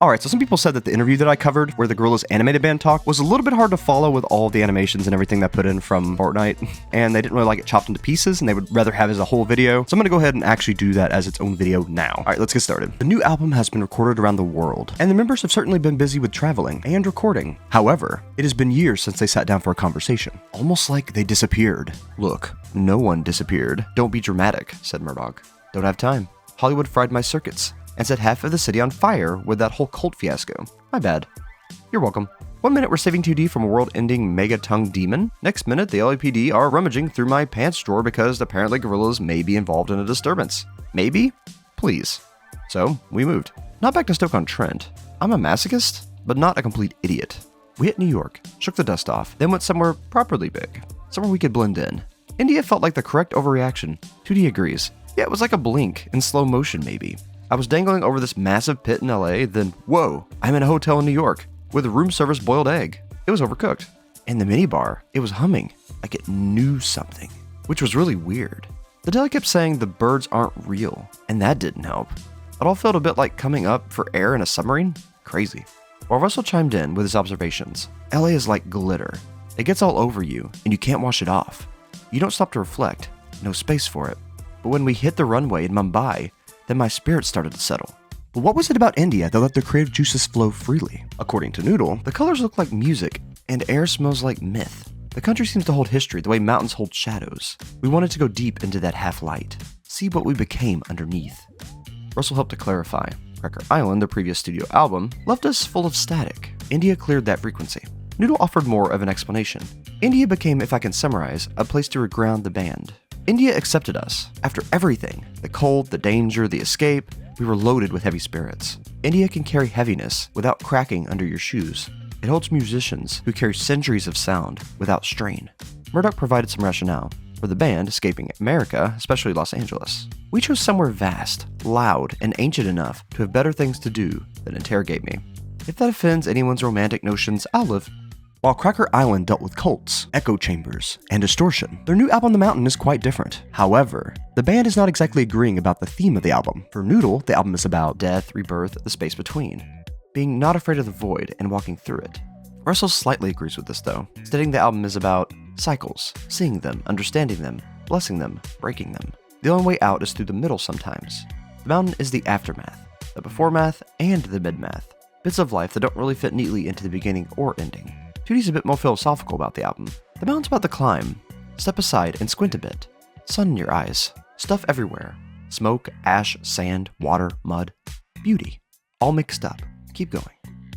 Alright, so some people said that the interview that I covered, where the Gorillaz animated band talk, was a little bit hard to follow with all of the animations and everything that put in from Fortnite, and they didn't really like it chopped into pieces, and they would rather have it as a whole video, so I'm gonna go ahead and actually do that as its own video now. Alright, let's get started. The new album has been recorded around the world, and the members have certainly been busy with traveling and recording. However, it has been years since they sat down for a conversation. Almost like they disappeared. Look, no one disappeared. Don't be dramatic, said Murdoc. Don't have time. Hollywood fried my circuits and set half of the city on fire with that whole cult fiasco. My bad. You're welcome. 1 minute we're saving 2D from a world-ending mega-tongue demon. Next minute the LAPD are rummaging through my pants drawer because apparently Gorillaz may be involved in a disturbance. Maybe? Please. So, we moved. Not back to Stoke-on-Trent. I'm a masochist, but not a complete idiot. We hit New York, shook the dust off, then went somewhere properly big. Somewhere we could blend in. India felt like the correct overreaction. 2D agrees. Yeah, it was like a blink, in slow motion maybe. I was dangling over this massive pit in LA, then whoa, I'm in a hotel in New York with a room service boiled egg. It was overcooked. And the minibar, it was humming like it knew something, which was really weird. The deli kept saying the birds aren't real, and that didn't help. It all felt a bit like coming up for air in a submarine. Crazy. While Russell chimed in with his observations, LA is like glitter. It gets all over you, and you can't wash it off. You don't stop to reflect, no space for it. But when we hit the runway in Mumbai, then my spirit started to settle. But what was it about India that let their creative juices flow freely? According to Noodle, the colors look like music, and air smells like myth. The country seems to hold history the way mountains hold shadows. We wanted to go deep into that half-light, see what we became underneath. Russell helped to clarify. Cracker Island, their previous studio album, left us full of static. India cleared that frequency. Noodle offered more of an explanation. India became, if I can summarize, a place to reground the band. India accepted us. After everything, the cold, the danger, the escape, we were loaded with heavy spirits. India can carry heaviness without cracking under your shoes. It holds musicians who carry centuries of sound without strain. Murdoc provided some rationale for the band escaping America, especially Los Angeles. We chose somewhere vast, loud, and ancient enough to have better things to do than interrogate me. If that offends anyone's romantic notions, I'll live. While Cracker Island dealt with cults, echo chambers, and distortion, their new album The Mountain is quite different. However, the band is not exactly agreeing about the theme of the album. For Noodle, the album is about death, rebirth, the space between, being not afraid of the void and walking through it. Russell slightly agrees with this though, stating the album is about cycles, seeing them, understanding them, blessing them, breaking them. The only way out is through the middle sometimes. The Mountain is the aftermath, the before-math, and the mid-math. Bits of life that don't really fit neatly into the beginning or ending. 2D's a bit more philosophical about the album. The mountain's about the climb. Step aside and squint a bit. Sun in your eyes. Stuff everywhere. Smoke, ash, sand, water, mud. Beauty. All mixed up. Keep going.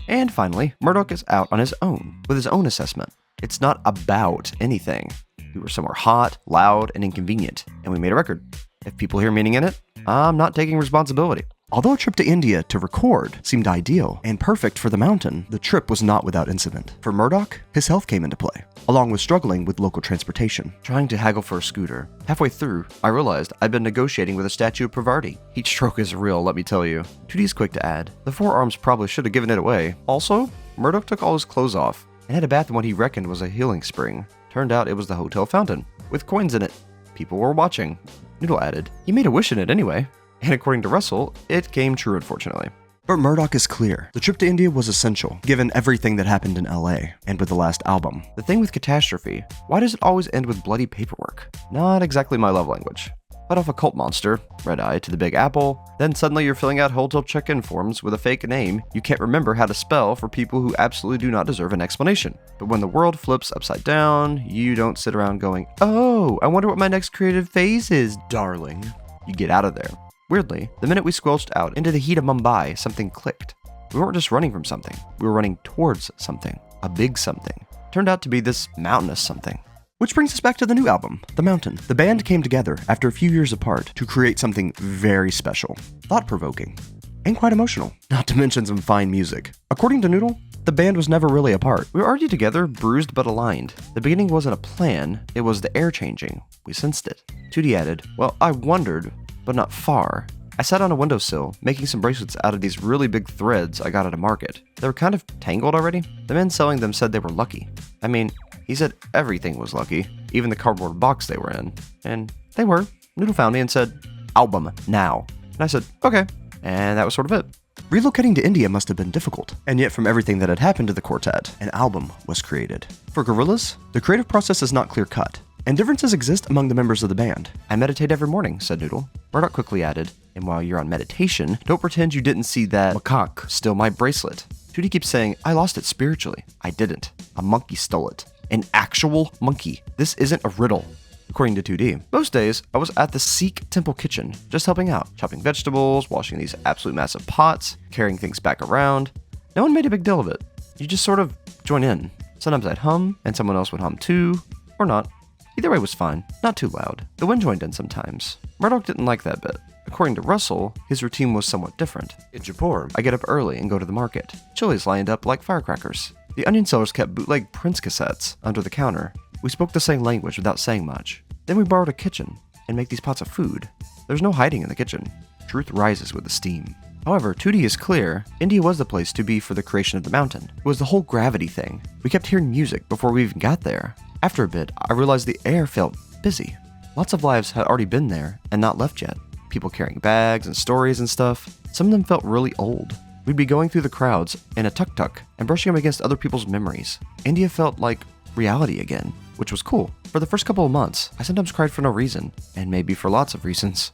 And finally, Murdoc is out on his own, with his own assessment. It's not about anything. We were somewhere hot, loud, and inconvenient, and we made a record. If people hear meaning in it, I'm not taking responsibility. Although a trip to India to record seemed ideal and perfect for the mountain, the trip was not without incident. For Murdoc, his health came into play, along with struggling with local transportation. Trying to haggle for a scooter. Halfway through, I realized I'd been negotiating with a statue of Pravarti. Each stroke is real, let me tell you. 2D's quick to add. The forearms probably should have given it away. Also, Murdoc took all his clothes off and had a bath in what he reckoned was a healing spring. Turned out it was the hotel fountain, with coins in it. People were watching. Noodle added, he made a wish in it anyway. And according to Russell, it came true unfortunately. But Murdoc is clear. The trip to India was essential, given everything that happened in LA, and with the last album. The thing with catastrophe, why does it always end with bloody paperwork? Not exactly my love language. Fight off a cult monster, red eye to the Big Apple, then suddenly you're filling out hotel check-in forms with a fake name you can't remember how to spell for people who absolutely do not deserve an explanation. But when the world flips upside down, you don't sit around going, oh, I wonder what my next creative phase is, darling. You get out of there. Weirdly, the minute we squelched out into the heat of Mumbai, something clicked. We weren't just running from something, we were running towards something. A big something. Turned out to be this mountainous something. Which brings us back to the new album, The Mountain. The band came together after a few years apart to create something very special, thought-provoking, and quite emotional, not to mention some fine music. According to Noodle, the band was never really apart. We were already together, bruised but aligned. The beginning wasn't a plan, it was the air changing. We sensed it. 2D added, well, I wondered, but not far. I sat on a windowsill, making some bracelets out of these really big threads I got at a market. They were kind of tangled already. The men selling them said they were lucky. I mean, he said everything was lucky, even the cardboard box they were in. And they were. Noodle found me and said, album, now. And I said, okay. And that was sort of it. Relocating to India must have been difficult, and yet from everything that had happened to the quartet, an album was created. For Gorillaz, the creative process is not clear-cut, and differences exist among the members of the band. "I meditate every morning," said Noodle. Murdoc quickly added, "And while you're on meditation, don't pretend you didn't see that macaque steal my bracelet." Tootie keeps saying, "I lost it spiritually." I didn't. A monkey stole it. An actual monkey. This isn't a riddle. According to 2D, most days I was at the Sikh temple kitchen, just helping out, chopping vegetables, washing these absolute massive pots, carrying things back around. No one made a big deal of it. You just sort of join in. Sometimes I'd hum, and someone else would hum too, or not. Either way was fine, not too loud. The wind joined in sometimes. Murdoc didn't like that bit. According to Russel, his routine was somewhat different. In Jaipur, I get up early and go to the market. Chilies lined up like firecrackers. The onion sellers kept bootleg Prince cassettes under the counter. We spoke the same language without saying much. Then we borrowed a kitchen and make these pots of food. There's no hiding in the kitchen. Truth rises with the steam. However, 2D is clear, India was the place to be for the creation of the mountain. It was the whole gravity thing. We kept hearing music before we even got there. After a bit, I realized the air felt busy. Lots of lives had already been there and not left yet. People carrying bags and stories and stuff. Some of them felt really old. We'd be going through the crowds in a tuk-tuk and brushing up against other people's memories. India felt like reality again, which was cool. For the first couple of months, I sometimes cried for no reason, and maybe for lots of reasons.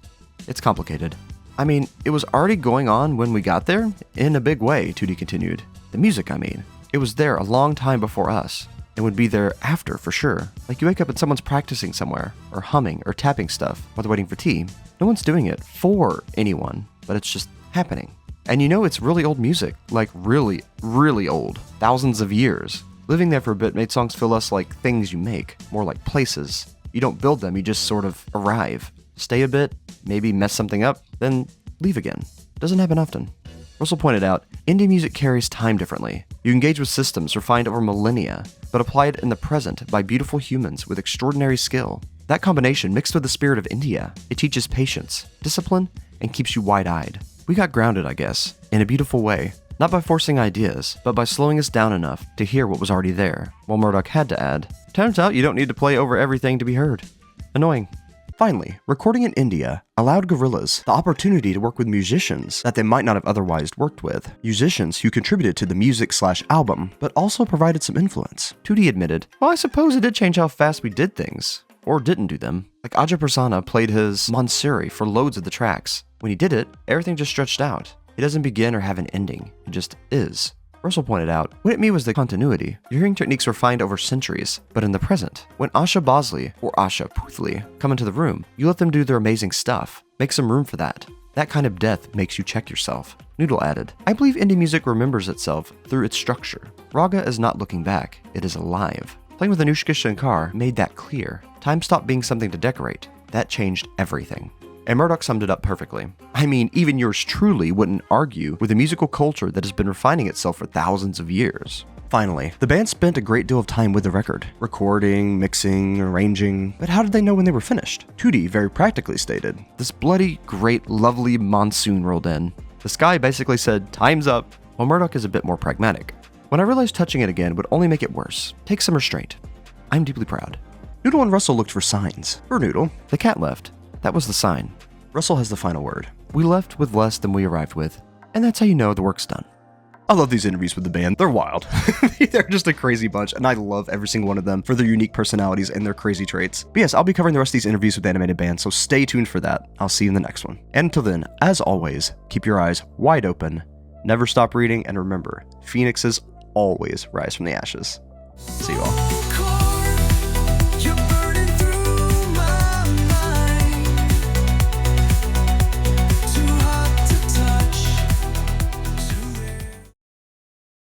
It's complicated. I mean, it was already going on when we got there, in a big way, 2D continued. The music, I mean. It was there a long time before us, and would be there after for sure. Like you wake up and someone's practicing somewhere, or humming, or tapping stuff, while they're waiting for tea. No one's doing it for anyone, but it's just happening. And you know it's really old music, like really, really old. Thousands of years. Living there for a bit made songs feel less like things you make, more like places. You don't build them, you just sort of arrive. Stay a bit, maybe mess something up, then leave again. Doesn't happen often. Russell pointed out, indie music carries time differently. You engage with systems refined over millennia, but applied in the present by beautiful humans with extraordinary skill. That combination mixed with the spirit of India, it teaches patience, discipline, and keeps you wide-eyed. We got grounded, I guess, in a beautiful way. Not by forcing ideas, but by slowing us down enough to hear what was already there, while Murdoc had to add, "Turns out you don't need to play over everything to be heard." Annoying. Finally, recording in India allowed Gorillaz the opportunity to work with musicians that they might not have otherwise worked with. Musicians who contributed to the music/album, but also provided some influence. 2D admitted, "Well, I suppose it did change how fast we did things. Or didn't do them. Like Ajay Prasanna played his Mansuri for loads of the tracks. When he did it, everything just stretched out. It doesn't begin or have an ending. It just is." Russell pointed out, what it meant was the continuity. Your hearing techniques refined over centuries, but in the present. When Asha Bosley or Asha Puthli come into the room, you let them do their amazing stuff. Make some room for that. That kind of death makes you check yourself. Noodle added, "I believe indie music remembers itself through its structure. Raga is not looking back, it is alive." Playing with Anushka Shankar made that clear. Time stopped being something to decorate. That changed everything. And Murdoc summed it up perfectly. I mean, even yours truly wouldn't argue with a musical culture that has been refining itself for thousands of years. Finally, the band spent a great deal of time with the record, recording, mixing, arranging, but how did they know when they were finished? 2D very practically stated, "This bloody, great, lovely monsoon rolled in. The sky basically said, time's up," while Murdoc is a bit more pragmatic. "When I realized touching it again would only make it worse. Take some restraint. I'm deeply proud." Noodle and Russell looked for signs. For Noodle, the cat left. That was the sign. Russell has the final word. We left with less than we arrived with, and that's how you know the work's done. I love these interviews with the band. They're wild. They're just a crazy bunch, and I love every single one of them for their unique personalities and their crazy traits. But yes, I'll be covering the rest of these interviews with the animated band, so stay tuned for that. I'll see you in the next one. And until then, as always, keep your eyes wide open, never stop reading, and remember, phoenixes always rise from the ashes. See you all.